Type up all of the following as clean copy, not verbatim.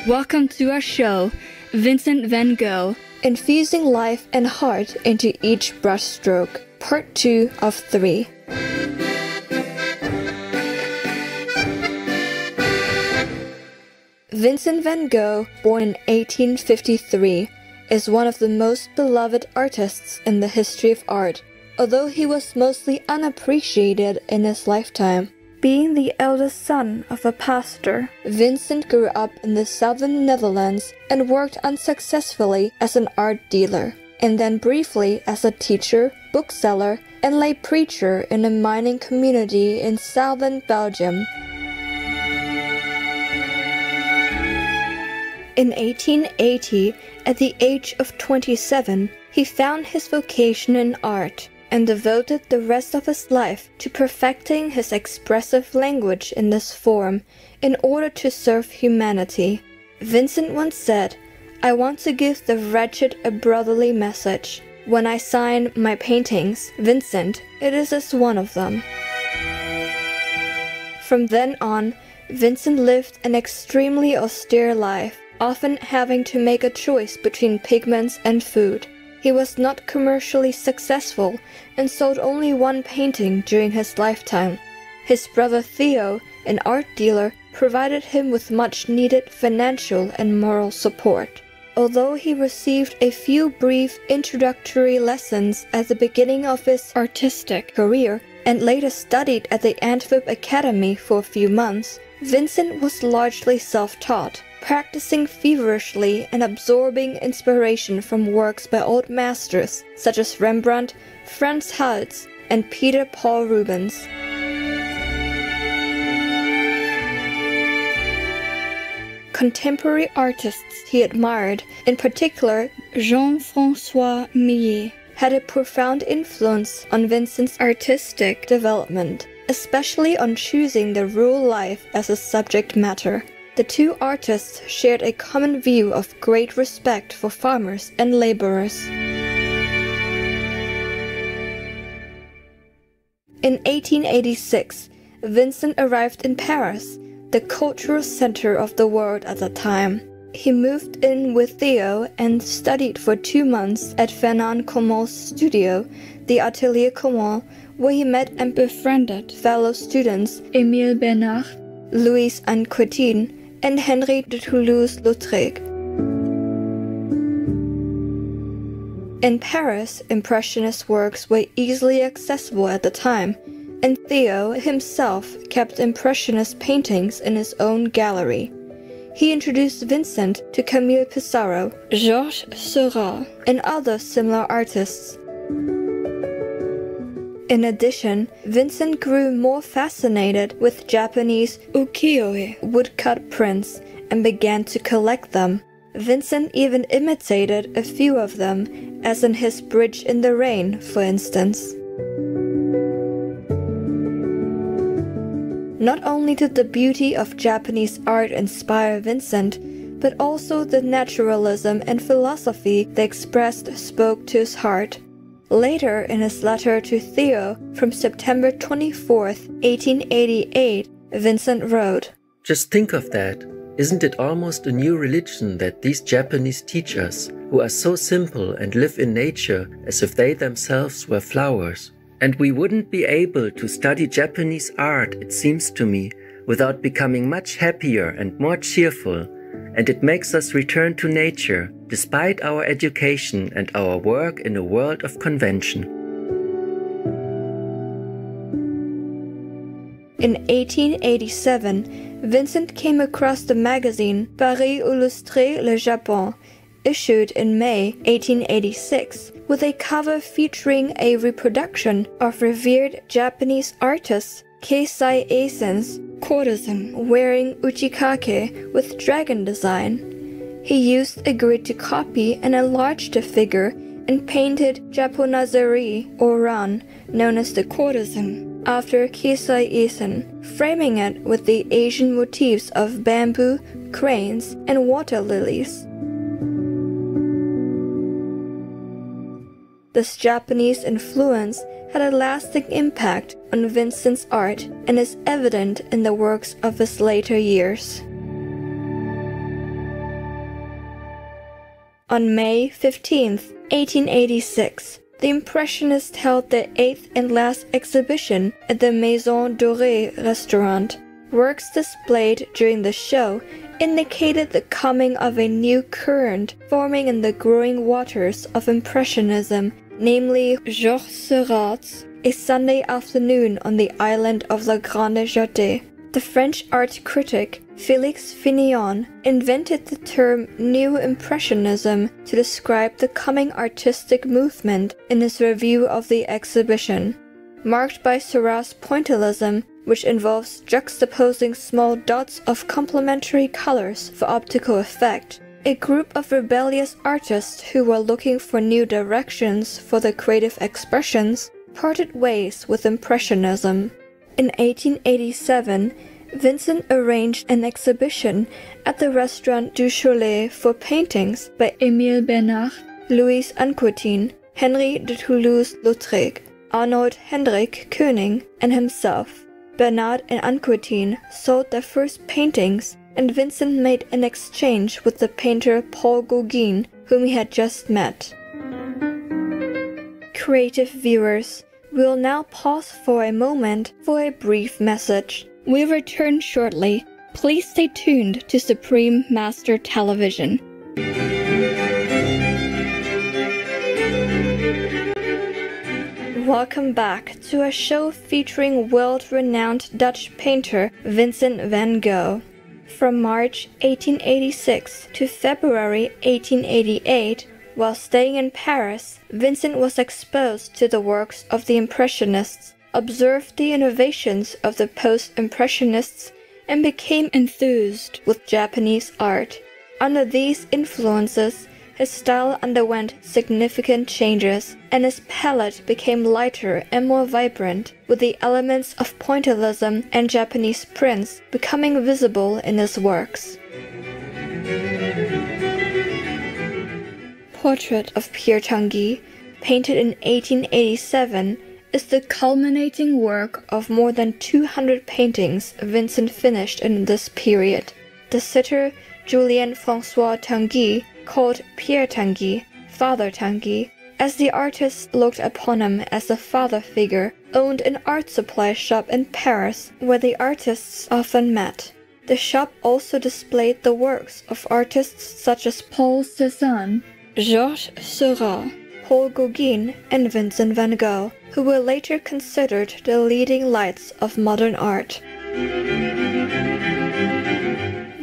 Welcome to our show, Vincent van Gogh, infusing life and heart into each brushstroke, part 2 of 3. Vincent van Gogh, born in 1853, is one of the most beloved artists in the history of art, although he was mostly unappreciated in his lifetime. Being the eldest son of a pastor, Vincent grew up in the southern Netherlands and worked unsuccessfully as an art dealer, and then briefly as a teacher, bookseller, and lay preacher in a mining community in southern Belgium. In 1880, at the age of 27, he found his vocation in art and devoted the rest of his life to perfecting his expressive language in this form in order to serve humanity. Vincent once said, "I want to give the wretched a brotherly message. When I sign my paintings, Vincent, it is as one of them." From then on, Vincent lived an extremely austere life, often having to make a choice between pigments and food. He was not commercially successful and sold only one painting during his lifetime. His brother Theo, an art dealer, provided him with much-needed financial and moral support. Although he received a few brief introductory lessons at the beginning of his artistic career and later studied at the Antwerp Academy for a few months, Vincent was largely self-taught, practicing feverishly and absorbing inspiration from works by old masters such as Rembrandt, Frans Hals, and Peter Paul Rubens. Contemporary artists he admired, in particular Jean-François Millet, had a profound influence on Vincent's artistic development, especially on choosing the rural life as a subject matter. The two artists shared a common view of great respect for farmers and laborers. In 1886, Vincent arrived in Paris, the cultural center of the world at the time. He moved in with Theo and studied for 2 months at Fernand Comon's studio, the Atelier Comon, where he met and befriended fellow students Émile Bernard, Louis Anquetin, and Henri de Toulouse-Lautrec. In Paris, Impressionist works were easily accessible at the time, and Theo himself kept Impressionist paintings in his own gallery. He introduced Vincent to Camille Pissarro, Georges Seurat, and other similar artists. In addition, Vincent grew more fascinated with Japanese ukiyo-e woodcut prints and began to collect them. Vincent even imitated a few of them, as in his Bridge in the Rain, for instance. Not only did the beauty of Japanese art inspire Vincent, but also the naturalism and philosophy they expressed spoke to his heart. Later, in his letter to Theo from September 24, 1888, Vincent wrote, "Just think of that. Isn't it almost a new religion that these Japanese teach us, who are so simple and live in nature as if they themselves were flowers? And we wouldn't be able to study Japanese art, it seems to me, without becoming much happier and more cheerful. And it makes us return to nature, despite our education and our work in a world of convention." In 1887, Vincent came across the magazine Paris Illustré Le Japon, issued in May 1886, with a cover featuring a reproduction of revered Japanese artist Keisai Eisen's courtesan wearing uchikake with dragon design. He used a grid to copy and enlarge the figure and painted Japonazari or ran, known as the courtesan, after Keisai Eisen, framing it with the Asian motifs of bamboo, cranes, and water lilies. This Japanese influence had a lasting impact on Vincent's art and is evident in the works of his later years. On May 15, 1886, the Impressionists held their 8th and last exhibition at the Maison Dorée restaurant. Works displayed during the show indicated the coming of a new current forming in the growing waters of Impressionism, namely Georges Seurat's A Sunday Afternoon on the Island of La Grande Jatte. The French art critic Félix Fignon invented the term New Impressionism to describe the coming artistic movement in his review of the exhibition. Marked by Seurat's pointillism, which involves juxtaposing small dots of complementary colors for optical effect, a group of rebellious artists who were looking for new directions for their creative expressions parted ways with Impressionism. In 1887, Vincent arranged an exhibition at the Restaurant du Cholet for paintings by Émile Bernard, Louis Anquetin, Henri de Toulouse-Lautrec, Arnold Hendrik Koenig, and himself. Bernard and Anquetin sold their first paintings, and Vincent made an exchange with the painter Paul Gauguin, whom he had just met. Creative viewers, we'll now pause for a moment for a brief message. We'll return shortly. Please stay tuned to Supreme Master Television. Welcome back to a show featuring world-renowned Dutch painter Vincent van Gogh. From March 1886 to February 1888, while staying in Paris, Vincent was exposed to the works of the Impressionists, observed the innovations of the post-Impressionists, and became enthused with Japanese art. Under these influences, his style underwent significant changes, and his palette became lighter and more vibrant, with the elements of pointillism and Japanese prints becoming visible in his works. Portrait of Pierre Tanguy, painted in 1887, is the culminating work of more than 200 paintings Vincent finished in this period. The sitter Julien François Tanguy, called Pierre Tanguy, Father Tanguy, as the artist looked upon him as a father figure, owned an art supply shop in Paris where the artists often met. The shop also displayed the works of artists such as Paul Cézanne, Georges Seurat, Paul Gauguin, and Vincent van Gogh, who were later considered the leading lights of modern art.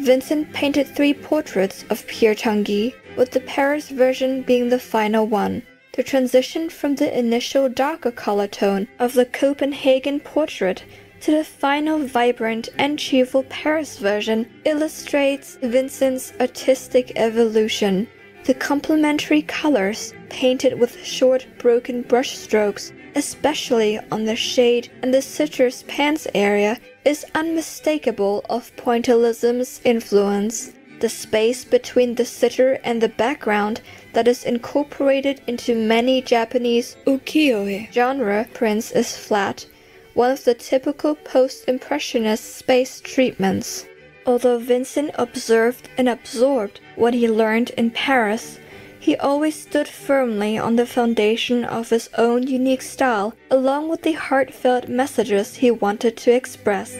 Vincent painted 3 portraits of Pierre Tanguy, with the Paris version being the final one. The transition from the initial darker color tone of the Copenhagen portrait to the final vibrant and cheerful Paris version illustrates Vincent's artistic evolution. The complementary colors, painted with short broken brush strokes, especially on the shade and the sitter's pants area, is unmistakable of pointillism's influence. The space between the sitter and the background that is incorporated into many Japanese ukiyo-e genre prints is flat, one of the typical post-impressionist space treatments. Although Vincent observed and absorbed what he learned in Paris, he always stood firmly on the foundation of his own unique style, along with the heartfelt messages he wanted to express.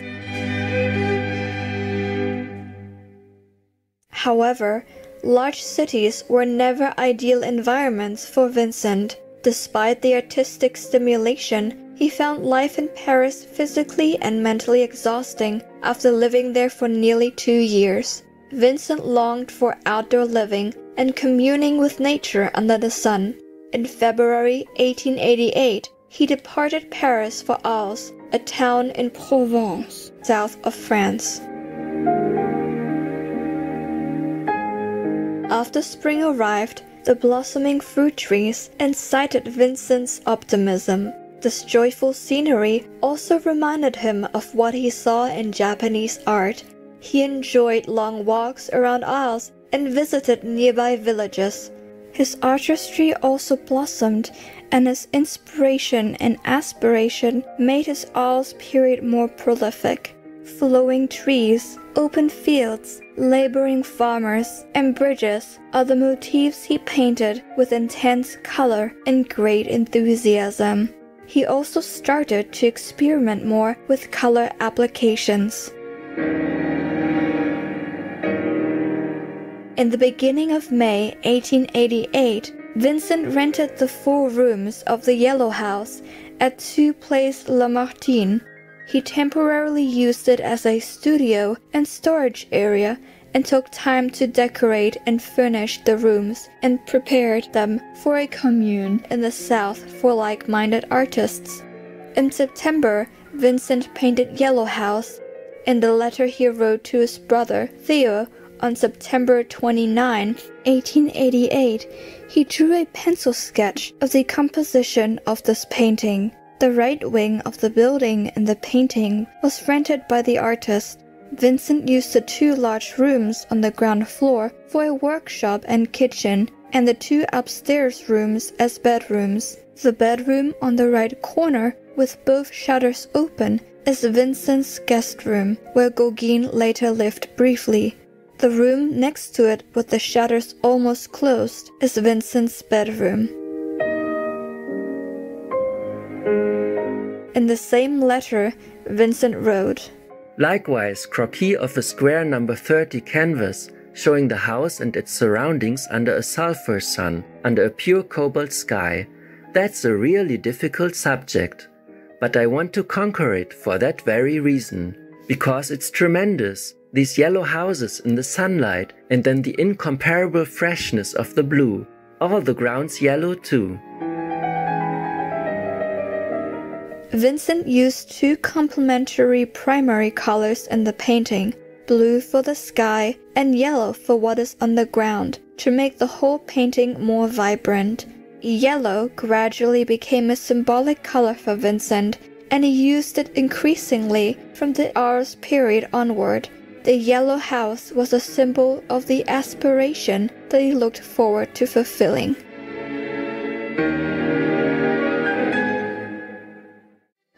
However, large cities were never ideal environments for Vincent. Despite the artistic stimulation, he found life in Paris physically and mentally exhausting after living there for nearly 2 years. Vincent longed for outdoor living and communing with nature under the sun. In February 1888, he departed Paris for Arles, a town in Provence, south of France. After spring arrived, the blossoming fruit trees incited Vincent's optimism. This joyful scenery also reminded him of what he saw in Japanese art. He enjoyed long walks around Arles and visited nearby villages. His artistry also blossomed, and his inspiration and aspiration made his Arles period more prolific. flowing trees, open fields, laboring farmers, and bridges are the motifs he painted with intense color and great enthusiasm. He also started to experiment more with color applications. In the beginning of May 1888, Vincent rented the 4 rooms of the Yellow House at 2 Place Lamartine. He temporarily used it as a studio and storage area and took time to decorate and furnish the rooms and prepared them for a commune in the south for like-minded artists. In September, Vincent painted Yellow House. In the letter he wrote to his brother, Theo, on September 29, 1888, he drew a pencil sketch of the composition of this painting. The right wing of the building in the painting was rented by the artist. Vincent used the 2 large rooms on the ground floor for a workshop and kitchen, and the 2 upstairs rooms as bedrooms. The bedroom on the right corner, with both shutters open, is Vincent's guest room, where Gauguin later lived briefly. The room next to it, with the shutters almost closed, is Vincent's bedroom. In the same letter, Vincent wrote, Likewise, croquis of a square number 30 canvas, showing the house and its surroundings under a sulfur sun, under a pure cobalt sky. That's a really difficult subject. But I want to conquer it for that very reason. Because it's tremendous, these yellow houses in the sunlight, and then the incomparable freshness of the blue. All the ground's yellow too. Vincent used 2 complementary primary colors in the painting, blue for the sky and yellow for what is on the ground, to make the whole painting more vibrant. Yellow gradually became a symbolic color for Vincent, and he used it increasingly from the Ars period onward. The Yellow House was a symbol of the aspiration that he looked forward to fulfilling.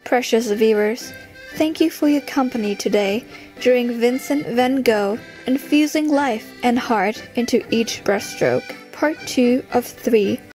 Precious viewers, thank you for your company today during Vincent van Gogh infusing life and heart into each brushstroke, part 2 of 3.